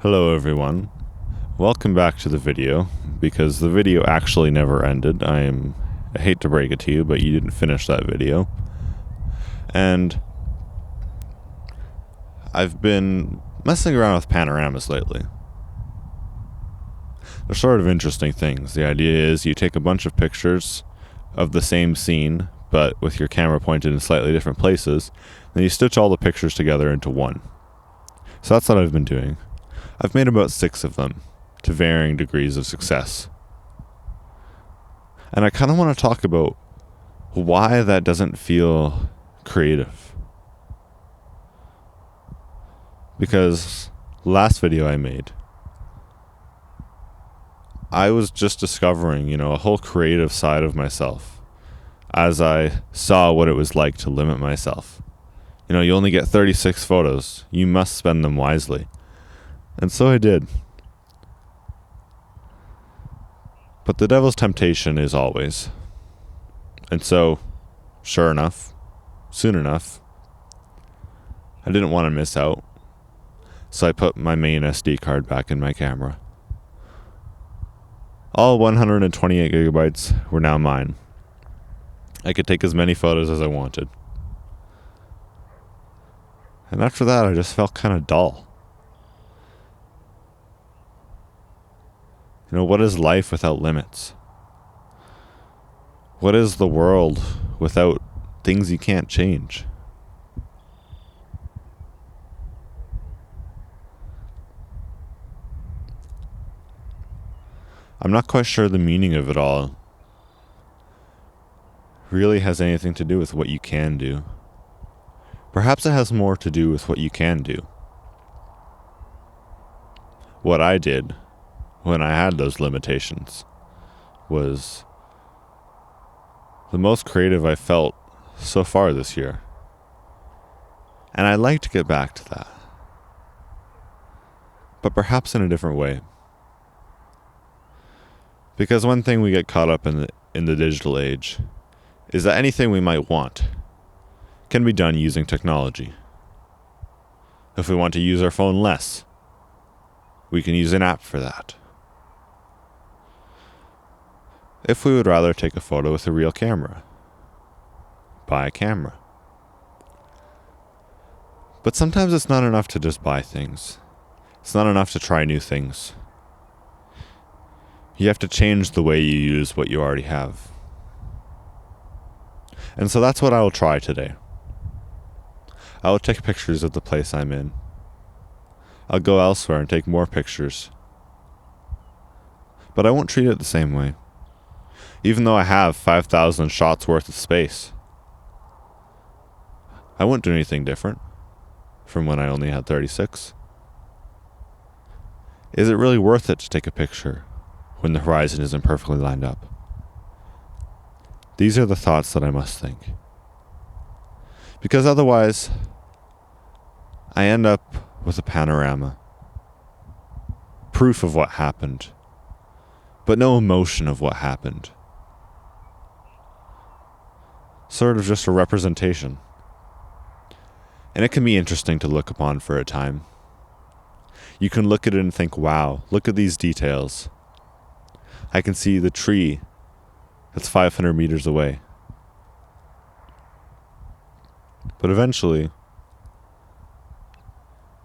Hello everyone. Welcome back to the video, because the video actually never ended. I hate to break it to you, but you didn't finish that video. And I've been messing around with panoramas lately. They're sort of interesting things. The idea is you take a bunch of pictures of the same scene, but with your camera pointed in slightly different places, then you stitch all the pictures together into one. So that's what I've been doing. I've made about 6 of them, to varying degrees of success. And I kind of want to talk about why that doesn't feel creative. Because last video I made, I was just discovering, a whole creative side of myself as I saw what it was like to limit myself. You only get 36 photos. You must spend them wisely. And so I did. But the devil's temptation is always. And so, sure enough, soon enough, I didn't want to miss out. So I put my main SD card back in my camera. All 128 gigabytes were now mine. I could take as many photos as I wanted. And after that, I just felt kind of dull. What is life without limits? What is the world without things you can't change? I'm not quite sure the meaning of it all really has anything to do with what you can do. Perhaps it has more to do with what you can do. What I did when I had those limitations was the most creative I felt so far this year. And I'd like to get back to that. But perhaps in a different way. Because one thing we get caught up in the digital age is that anything we might want can be done using technology. If we want to use our phone less, we can use an app for that. If we would rather take a photo with a real camera, buy a camera. But sometimes it's not enough to just buy things. It's not enough to try new things. You have to change the way you use what you already have. And so that's what I will try today. I will take pictures of the place I'm in. I'll go elsewhere and take more pictures. But I won't treat it the same way. Even though I have 5,000 shots worth of space, I won't do anything different from when I only had 36. Is it really worth it to take a picture when the horizon isn't perfectly lined up? These are the thoughts that I must think. Because otherwise, I end up with a panorama. Proof of what happened, but no emotion of what happened. Sort of just a representation. And it can be interesting to look upon for a time. You can look at it and think, wow, look at these details. I can see the tree that's 500 meters away. But eventually,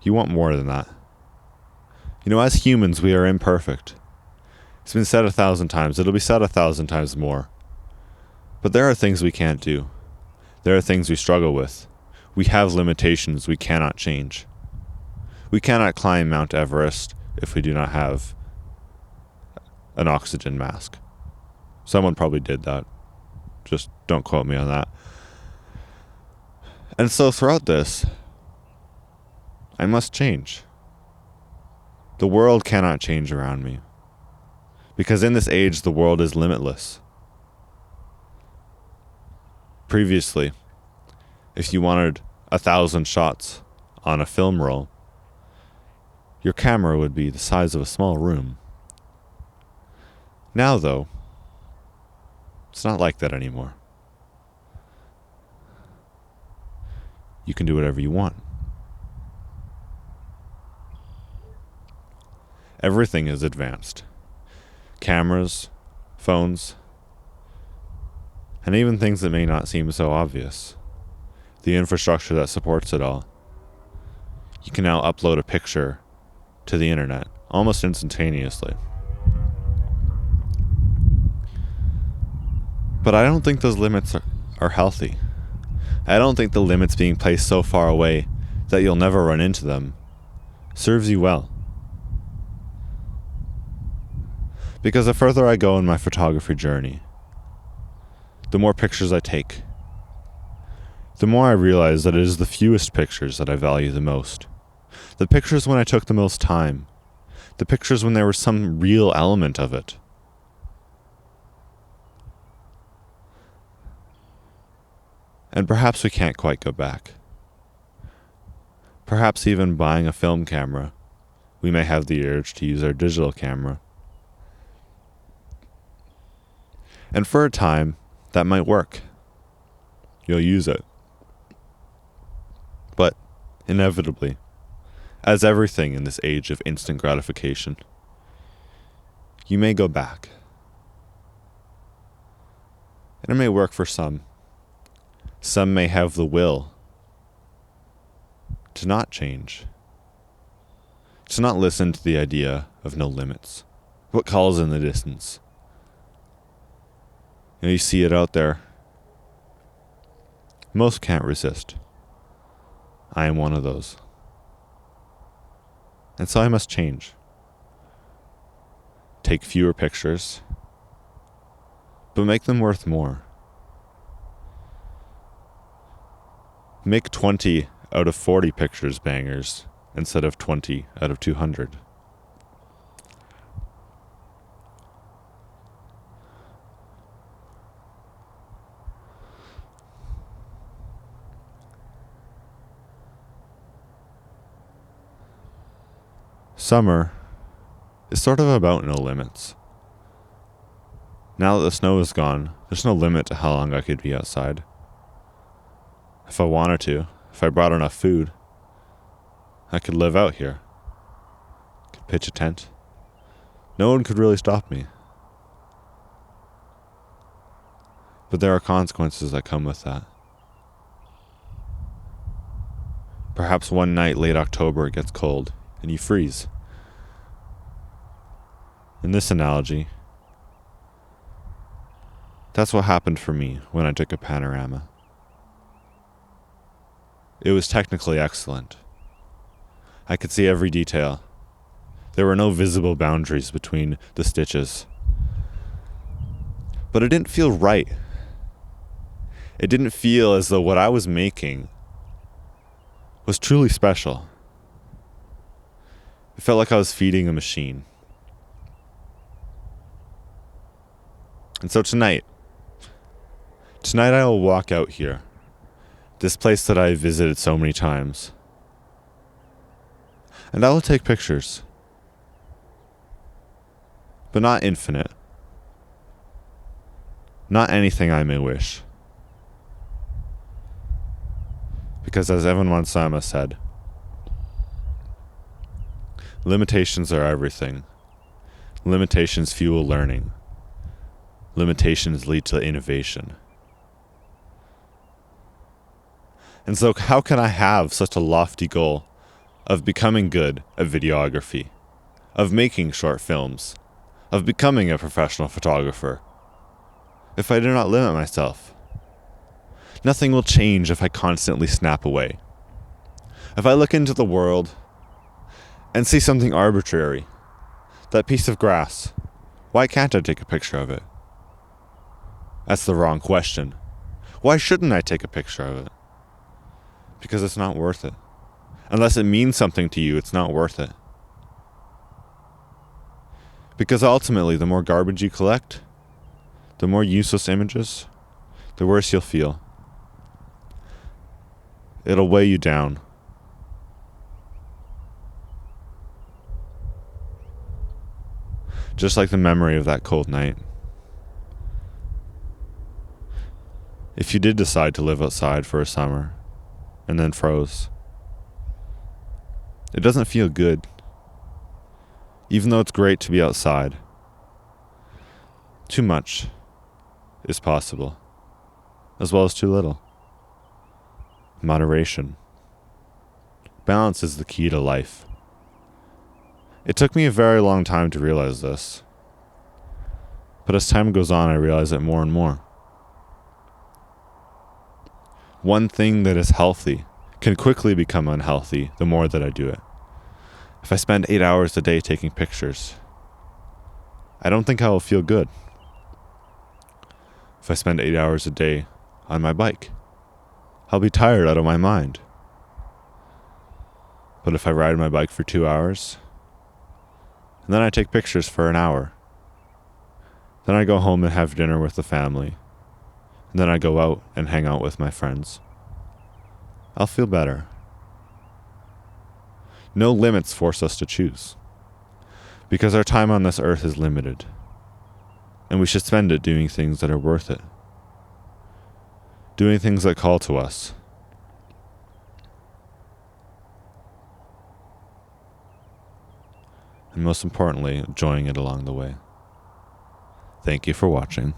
you want more than that. As humans, we are imperfect. It's been said 1,000 times. It'll be said 1,000 times more. But there are things we can't do. There are things we struggle with. We have limitations we cannot change. We cannot climb Mount Everest if we do not have an oxygen mask. Someone probably did that. Just don't quote me on that. And so throughout this, I must change. The world cannot change around me. Because in this age, the world is limitless. Previously, if you wanted 1,000 shots on a film roll, your camera would be the size of a small room. Now, though, it's not like that anymore. You can do whatever you want. Everything is advanced. Cameras, phones, and even things that may not seem so obvious. The infrastructure that supports it all. You can now upload a picture to the internet almost instantaneously. But I don't think those limits are healthy. I don't think the limits being placed so far away that you'll never run into them serves you well. Because the further I go in my photography journey, the more pictures I take, the more I realize that it is the fewest pictures that I value the most. The pictures when I took the most time. The pictures when there was some real element of it. And perhaps we can't quite go back. Perhaps even buying a film camera, we may have the urge to use our digital camera. And for a time, that might work. You'll use it. But, inevitably, as everything in this age of instant gratification, you may go back. And it may work for some. Some may have the will to not change, to not listen to the idea of no limits, what calls in the distance. You see it out there. Most can't resist. I am one of those. And so I must change. Take fewer pictures, but make them worth more. Make 20 out of 40 pictures bangers instead of 20 out of 200. Summer is sort of about no limits. Now that the snow is gone, there's no limit to how long I could be outside. If I wanted to, if I brought enough food, I could live out here. Could pitch a tent. No one could really stop me. But there are consequences that come with that. Perhaps one night late October it gets cold and you freeze. In this analogy, that's what happened for me when I took a panorama. It was technically excellent. I could see every detail. There were no visible boundaries between the stitches. But it didn't feel right. It didn't feel as though what I was making was truly special. It felt like I was feeding a machine. And so tonight I will walk out here, this place that I visited so many times, and I will take pictures, but not infinite, not anything I may wish, because as Evan Mansama said, limitations are everything. Limitations fuel learning. Limitations lead to innovation. And so how can I have such a lofty goal of becoming good at videography, of making short films, of becoming a professional photographer, if I do not limit myself? Nothing will change if I constantly snap away. If I look into the world and see something arbitrary, that piece of grass, why can't I take a picture of it? That's the wrong question. Why shouldn't I take a picture of it? Because it's not worth it. Unless it means something to you, it's not worth it. Because ultimately, the more garbage you collect, the more useless images, the worse you'll feel. It'll weigh you down. Just like the memory of that cold night. If you did decide to live outside for a summer and then froze, it doesn't feel good. even though it's great to be outside. Too much is possible, as well as too little. Moderation. Balance is the key to life. It took me a very long time to realize this, but as time goes on, I realize it more and more. One thing that is healthy can quickly become unhealthy the more that I do it. If I spend 8 hours a day taking pictures, I don't think I will feel good. If I spend 8 hours a day on my bike, I'll be tired out of my mind. But if I ride my bike for 2 hours, and then I take pictures for an hour, then I go home and have dinner with the family, and then I go out and hang out with my friends, I'll feel better. No limits force us to choose, because our time on this earth is limited, and we should spend it doing things that are worth it, doing things that call to us. And most importantly, enjoying it along the way. Thank you for watching.